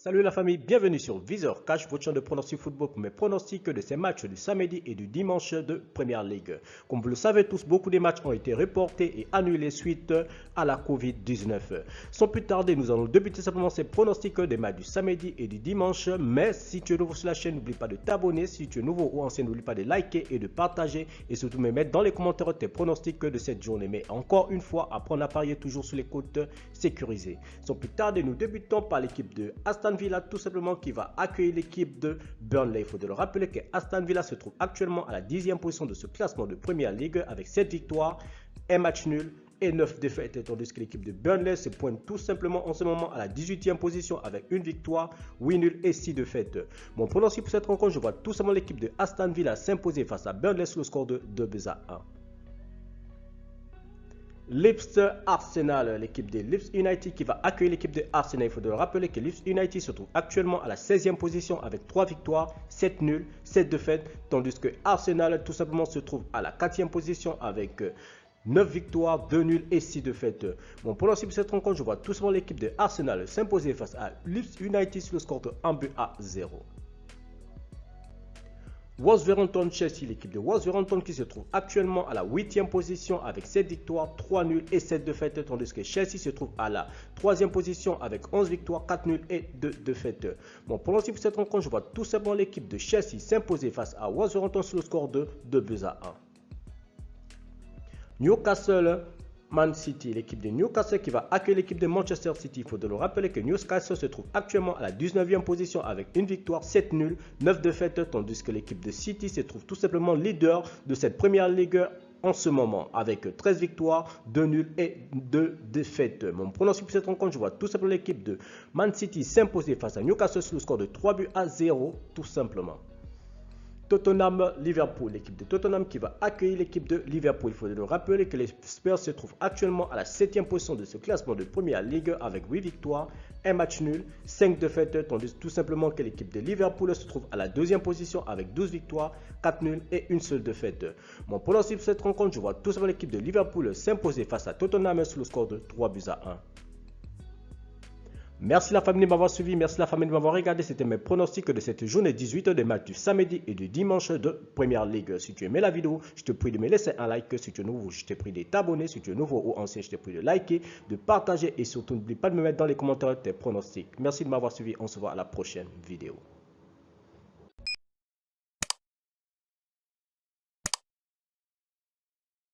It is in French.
Salut la famille, bienvenue sur Viseur Cash, votre chaîne de pronostic football pour mes pronostics de ces matchs du samedi et du dimanche de Première Ligue. Comme vous le savez tous, beaucoup de matchs ont été reportés et annulés suite à la Covid-19. Sans plus tarder, nous allons débuter simplement ces pronostics des matchs du samedi et du dimanche. Mais si tu es nouveau sur la chaîne, n'oublie pas de t'abonner. Si tu es nouveau ou ancien, n'oublie pas de liker et de partager. Et surtout, me mettre dans les commentaires tes pronostics de cette journée. Mais encore une fois, apprendre à parier toujours sur les côtes sécurisées. Sans plus tarder, nous débutons par l'équipe de Aston Villa, tout simplement, qui va accueillir l'équipe de Burnley. Il faut le rappeler que Aston Villa se trouve actuellement à la 10e position de ce classement de Première Ligue avec 7 victoires, 1 match nul et 9 défaites, tandis que l'équipe de Burnley se pointe tout simplement en ce moment à la 18e position avec 1 victoire, 8 nuls et 6 défaites. Mon pronostic pour cette rencontre, je vois tout simplement l'équipe de Aston Villa s'imposer face à Burnley sur le score de 2-1. Leeds Arsenal, l'équipe de Leeds United qui va accueillir l'équipe de Arsenal. Il faut le rappeler que Leeds United se trouve actuellement à la 16e position avec 3 victoires, 7 nuls, 7 défaites, tandis que Arsenal tout simplement se trouve à la 4e position avec 9 victoires, 2 nuls et 6 défaites. Mon pronostic pour cette rencontre, je vois tout simplement l'équipe de Arsenal s'imposer face à Leeds United sur le score de 1-0. Wolverhampton-Chelsea, l'équipe de Wolverhampton qui se trouve actuellement à la 8e position avec 7 victoires, 3 nuls et 7 défaites, tandis que Chelsea se trouve à la 3e position avec 11 victoires, 4 nuls et 2 défaites. Mon pronostic pour cette rencontre, je vois tout simplement l'équipe de Chelsea s'imposer face à Wolverhampton sur le score de 2-1. Newcastle Man City, l'équipe de Newcastle qui va accueillir l'équipe de Manchester City. Il faut le rappeler que Newcastle se trouve actuellement à la 19e position avec 1 victoire, 7 nuls, 9 défaites, tandis que l'équipe de City se trouve tout simplement leader de cette première ligue en ce moment avec 13 victoires, 2 nuls et 2 défaites. Mon pronostic pour cette rencontre, je vois tout simplement l'équipe de Man City s'imposer face à Newcastle sur le score de 3-0 tout simplement. Tottenham-Liverpool, l'équipe de Tottenham qui va accueillir l'équipe de Liverpool. Il faut le rappeler que les Spurs se trouvent actuellement à la 7e position de ce classement de Première Ligue avec 8 victoires, 1 match nul, 5 défaites, tandis tout simplement que l'équipe de Liverpool se trouve à la 2e position avec 12 victoires, 4 nuls et une seule défaite. Mon pronostic pour cette rencontre, je vois tout simplement l'équipe de Liverpool s'imposer face à Tottenham sur le score de 3-1. Merci la famille de m'avoir suivi, merci la famille de m'avoir regardé. C'était mes pronostics de cette journée 18 des matchs du samedi et du dimanche de Première Ligue. Si tu aimais la vidéo, je te prie de me laisser un like. Si tu es nouveau, je te prie de t'abonner. Si tu es nouveau ou ancien, je te prie de liker, de partager et surtout n'oublie pas de me mettre dans les commentaires tes pronostics. Merci de m'avoir suivi. On se voit à la prochaine vidéo.